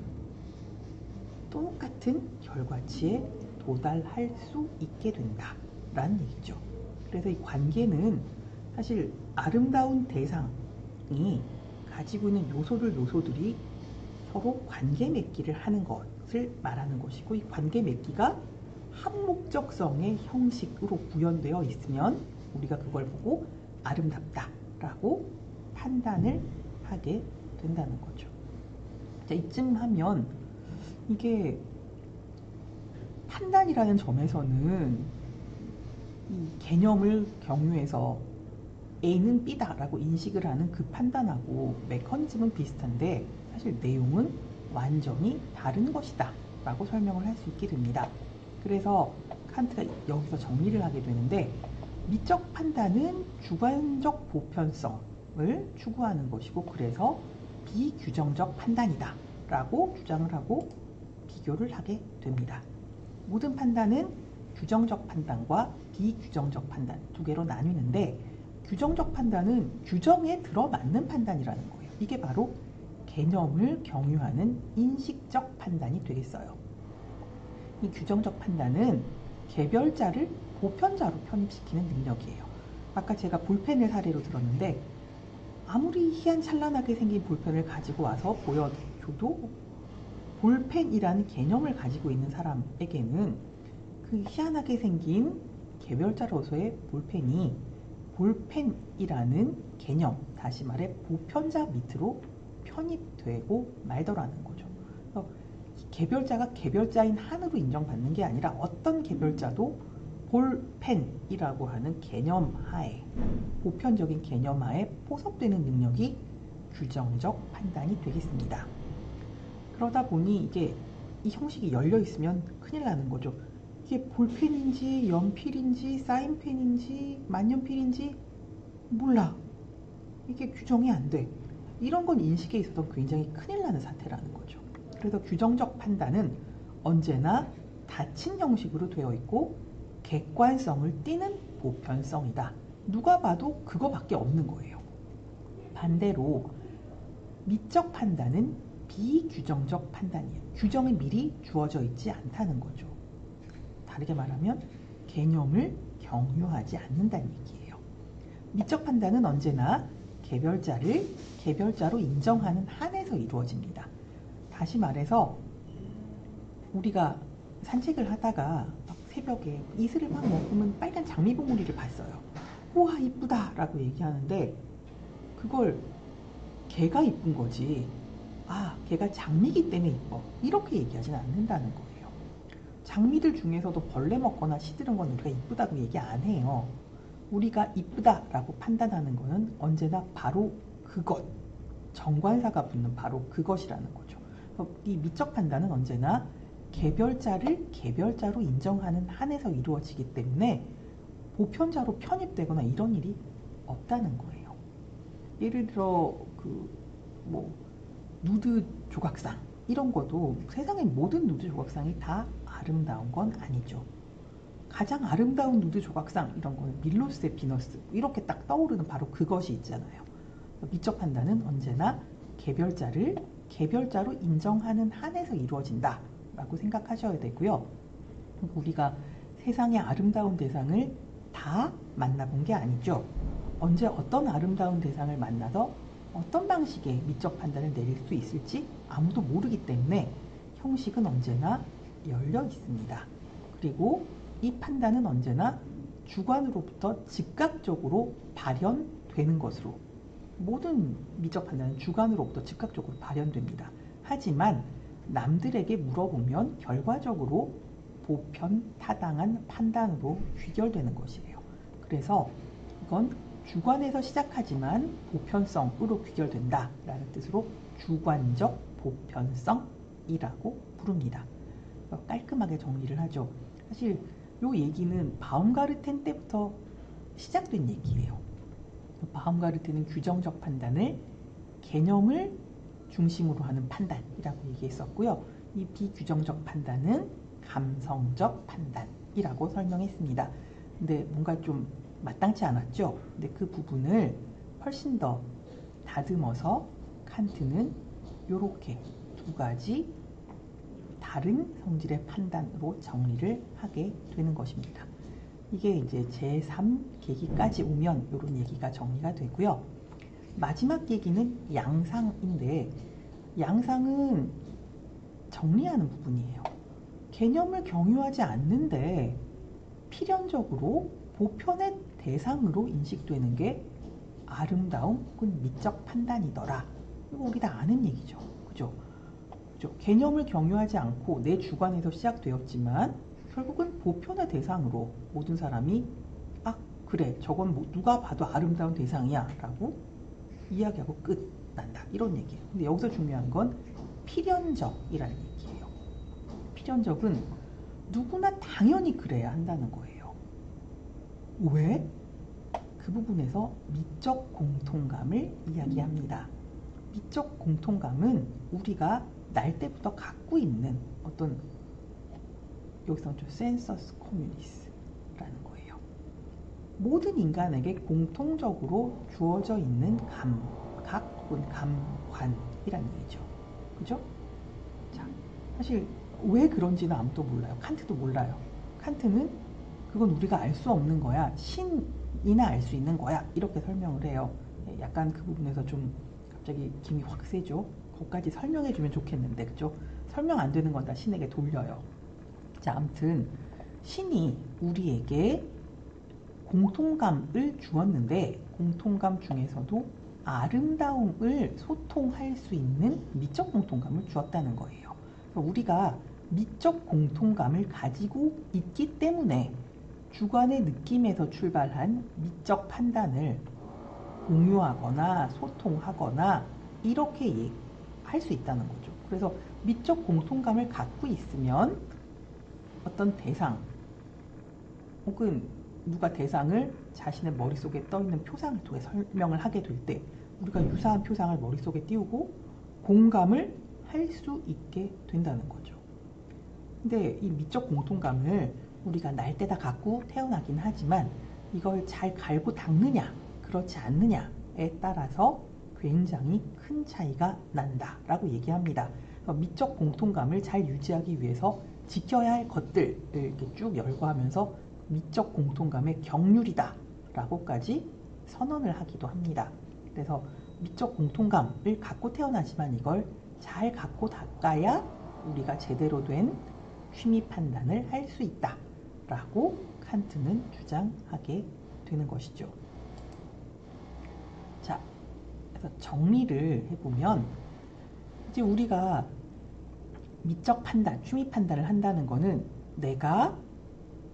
똑같은 결과치에 도달할 수 있게 된다라는 얘기죠. 그래서 이 관계는 사실 아름다운 대상이 가지고 있는 요소들이 서로 관계 맺기를 하는 것을 말하는 것이고 이 관계 맺기가 한목적성의 형식으로 구현되어 있으면 우리가 그걸 보고 아름답다라고 판단을 하게 된다는 거죠. 자, 이쯤 하면 이게 판단이라는 점에서는 이 개념을 경유해서 A는 B다라고 인식을 하는 그 판단하고 메커니즘은 비슷한데 사실 내용은 완전히 다른 것이다 라고 설명을 할 수 있게 됩니다. 그래서 칸트가 여기서 정리를 하게 되는데 미적 판단은 주관적 보편성을 추구하는 것이고 그래서 비규정적 판단이다 라고 주장을 하고 비교를 하게 됩니다. 모든 판단은 규정적 판단과 비규정적 판단 두 개로 나뉘는데 규정적 판단은 규정에 들어맞는 판단이라는 거예요. 이게 바로 개념을 경유하는 인식적 판단이 되겠어요. 이 규정적 판단은 개별자를 보편자로 편입시키는 능력이에요. 아까 제가 볼펜을 사례로 들었는데 아무리 희한찬란하게 생긴 볼펜을 가지고 와서 보여줘도 볼펜이라는 개념을 가지고 있는 사람에게는 그 희한하게 생긴 개별자로서의 볼펜이 볼펜이라는 개념, 다시 말해 보편자 밑으로 편입되고 말더라는 거죠. 개별자가 개별자인 한으로 인정받는 게 아니라 어떤 개별자도 볼펜이라고 하는 개념 하에, 보편적인 개념 하에 포섭되는 능력이 규정적 판단이 되겠습니다. 그러다 보니 이게 이 형식이 열려 있으면 큰일 나는 거죠. 이게 볼펜인지 연필인지 사인펜인지 만년필인지 몰라. 이게 규정이 안 돼. 이런 건 인식에 있어서 굉장히 큰일 나는 사태라는 거죠. 그래서 규정적 판단은 언제나 닫힌 형식으로 되어 있고 객관성을 띠는 보편성이다. 누가 봐도 그거밖에 없는 거예요. 반대로 미적 판단은 비규정적 판단이에요. 규정이 미리 주어져 있지 않다는 거죠. 다르게 말하면 개념을 경유하지 않는다는 얘기예요. 미적 판단은 언제나 개별자를 개별자로 인정하는 한에서 이루어집니다. 다시 말해서 우리가 산책을 하다가 새벽에 이슬을 막 먹으면 빨간 장미봉우리를 봤어요. 우와 이쁘다 라고 얘기하는데 그걸 걔가 이쁜 거지 걔가 장미기 때문에 이뻐 이렇게 얘기하진 않는다는 거예요. 장미들 중에서도 벌레 먹거나 시드른 건 우리가 이쁘다고 얘기 안 해요. 우리가 이쁘다라고 판단하는 거는 언제나 바로 그것, 정관사가 붙는 바로 그것이라는 거죠. 이 미적 판단은 언제나 개별자를 개별자로 인정하는 한에서 이루어지기 때문에 보편자로 편입되거나 이런 일이 없다는 거예요. 예를 들어 누드 조각상 이런 것도 세상의 모든 누드 조각상이 다 아름다운 건 아니죠. 가장 아름다운 누드 조각상 이런 거는 밀로스의 비너스 이렇게 딱 떠오르는 바로 그것이 있잖아요. 미적 판단은 언제나 개별자를 개별자로 인정하는 한에서 이루어진다 라고 생각하셔야 되고요. 우리가 세상의 아름다운 대상을 다 만나본 게 아니죠. 언제 어떤 아름다운 대상을 만나서 어떤 방식의 미적 판단을 내릴 수 있을지 아무도 모르기 때문에 형식은 언제나 열려 있습니다. 그리고 이 판단은 언제나 주관으로부터 즉각적으로 발현되는 것으로, 모든 미적 판단은 주관으로부터 즉각적으로 발현됩니다. 하지만 남들에게 물어보면 결과적으로 보편 타당한 판단으로 귀결되는 것이에요. 그래서 이건 주관에서 시작하지만 보편성으로 귀결된다 라는 뜻으로 주관적 보편성이라고 부릅니다. 깔끔하게 정리를 하죠. 사실 이 얘기는 바움가르텐 때부터 시작된 얘기예요. 바움가르텐은 규정적 판단을 개념을 중심으로 하는 판단이라고 얘기했었고요. 이 비규정적 판단은 감성적 판단이라고 설명했습니다. 근데 뭔가 좀 마땅치 않았죠. 근데 그 부분을 훨씬 더 다듬어서 칸트는 이렇게 두 가지 다른 성질의 판단으로 정리를 하게 되는 것입니다. 이게 이제 제3계기까지 오면 이런 얘기가 정리가 되고요. 마지막 얘기는 양상인데, 양상은 정리하는 부분이에요. 개념을 경유하지 않는데 필연적으로 보편의 대상으로 인식되는 게 아름다움 혹은 미적 판단이더라. 이거 우리 다 아는 얘기죠. 그죠? 개념을 경유하지 않고 내 주관에서 시작되었지만 결국은 보편의 대상으로 모든 사람이 그래 저건 누가 봐도 아름다운 대상이야 라고 이야기하고 끝난다 이런 얘기예요. 근데 여기서 중요한 건 필연적이라는 얘기예요. 필연적은 누구나 당연히 그래야 한다는 거예요. 왜? 그 부분에서 미적 공통감을 이야기합니다. 미적 공통감은 우리가 날 때부터 갖고 있는 어떤, 여기서 좀 센서스 커뮤니스라는 거예요. 모든 인간에게 공통적으로 주어져 있는 감각 혹은 감관이라는 얘기죠. 그죠? 자, 사실 왜 그런지는 아무도 몰라요. 칸트도 몰라요. 칸트는 그건 우리가 알 수 없는 거야. 신이나 알 수 있는 거야. 이렇게 설명을 해요. 약간 그 부분에서 좀 갑자기 김이 확 세죠. 거기까지 설명해주면 좋겠는데, 그죠? 설명 안 되는 건 다 신에게 돌려요. 자, 아무튼 신이 우리에게 공통감을 주었는데, 공통감 중에서도 아름다움을 소통할 수 있는 미적 공통감을 주었다는 거예요. 우리가 미적 공통감을 가지고 있기 때문에 주관의 느낌에서 출발한 미적 판단을 공유하거나 소통하거나 이렇게 할 수 있다는 거죠. 그래서 미적 공통감을 갖고 있으면 어떤 대상 혹은 누가 대상을 자신의 머릿속에 떠있는 표상을 통해 설명을 하게 될 때 우리가 유사한 표상을 머릿속에 띄우고 공감을 할 수 있게 된다는 거죠. 근데 이 미적 공통감을 우리가 날 때다 갖고 태어나긴 하지만 이걸 잘 갈고 닦느냐 그렇지 않느냐에 따라서 굉장히 큰 차이가 난다라고 얘기합니다. 미적 공통감을 잘 유지하기 위해서 지켜야 할 것들을 이렇게 쭉 열거하면서 미적 공통감의 경률이다 라고까지 선언을 하기도 합니다. 그래서 미적 공통감을 갖고 태어나지만 이걸 잘 갖고 닦아야 우리가 제대로 된 취미 판단을 할 수 있다 라고 칸트는 주장하게 되는 것이죠. 자, 그래서 정리를 해보면 이제 우리가 미적 판단, 취미 판단을 한다는 거는 내가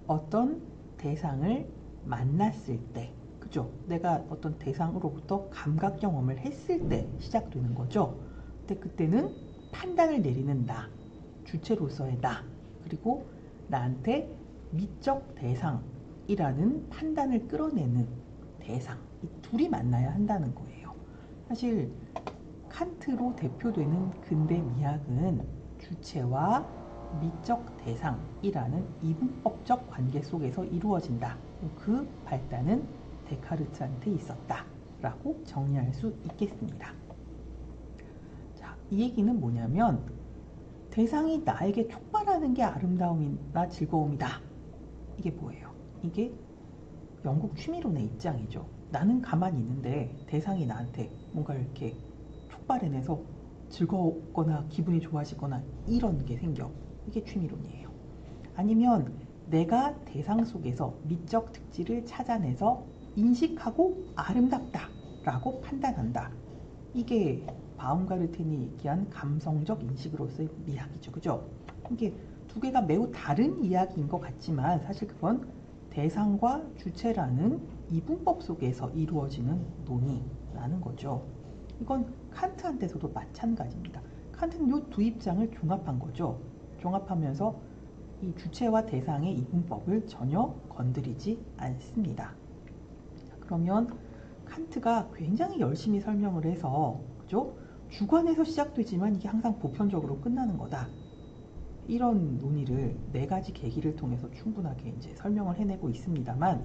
어떤 대상을 만났을 때, 그죠? 내가 어떤 대상으로부터 감각 경험을 했을 때 시작되는 거죠. 근데 그때는 판단을 내리는 나, 주체로서의 나, 그리고 나한테 미적 대상이라는 판단을 끌어내는 대상, 이 둘이 만나야 한다는 거예요. 사실 칸트로 대표되는 근대 미학은 주체와 미적 대상이라는 이분법적 관계 속에서 이루어진다. 그 발단은 데카르트한테 있었다 라고 정리할 수 있겠습니다. 자, 이 얘기는 뭐냐면 대상이 나에게 촉발하는 게 아름다움이나 즐거움이다. 이게 뭐예요? 이게 영국 취미론의 입장이죠. 나는 가만히 있는데 대상이 나한테 뭔가 이렇게 촉발해내서 즐거웠거나 기분이 좋아지거나 이런 게 생겨. 이게 취미론이에요. 아니면 내가 대상 속에서 미적 특질을 찾아내서 인식하고 아름답다 라고 판단한다. 이게 바움가르텐이 얘기한 감성적 인식으로서의 미학이죠. 그죠? 이게 두 개가 매우 다른 이야기인 것 같지만 사실 그건 대상과 주체라는 이분법 속에서 이루어지는 논의라는 거죠. 이건 칸트한테서도 마찬가지입니다. 칸트는 이 두 입장을 종합한 거죠. 종합하면서 이 주체와 대상의 이분법을 전혀 건드리지 않습니다. 그러면 칸트가 굉장히 열심히 설명을 해서, 그죠? 주관에서 시작되지만 이게 항상 보편적으로 끝나는 거다. 이런 논의를 네 가지 계기를 통해서 충분하게 이제 설명을 해내고 있습니다만,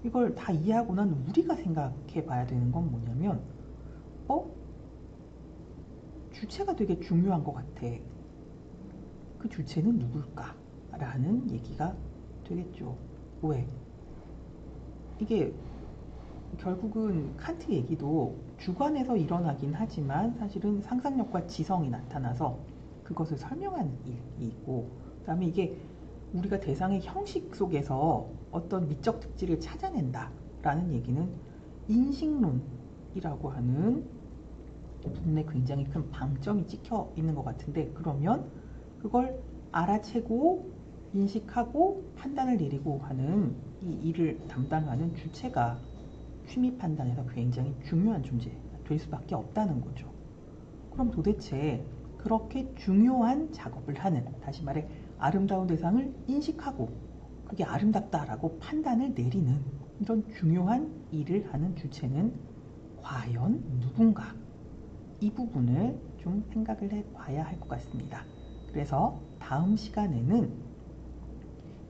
이걸 다 이해하고 난 우리가 생각해 봐야 되는 건 뭐냐면, 주체가 되게 중요한 것 같아. 그 주체는 누굴까? 라는 얘기가 되겠죠. 왜? 이게 결국은 칸트 얘기도 주관에서 일어나긴 하지만 사실은 상상력과 지성이 나타나서 그것을 설명하는 일이 있고, 그 다음에 이게 우리가 대상의 형식 속에서 어떤 미적 특질을 찾아낸다 라는 얘기는 인식론이라고 하는 부분에 굉장히 큰 방점이 찍혀 있는 것 같은데, 그러면 그걸 알아채고 인식하고 판단을 내리고 하는 이 일을 담당하는 주체가 취미 판단에서 굉장히 중요한 존재 될 수밖에 없다는 거죠. 그럼 도대체 그렇게 중요한 작업을 하는, 다시 말해 아름다운 대상을 인식하고 그게 아름답다라고 판단을 내리는 이런 중요한 일을 하는 주체는 과연 누군가? 이 부분을 좀 생각을 해봐야 할 것 같습니다. 그래서 다음 시간에는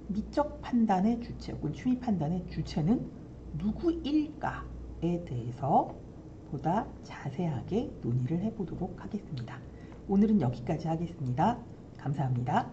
미적 판단의 주체 혹은 취미 판단의 주체는 누구일까에 대해서 보다 자세하게 논의를 해보도록 하겠습니다. 오늘은 여기까지 하겠습니다. 감사합니다.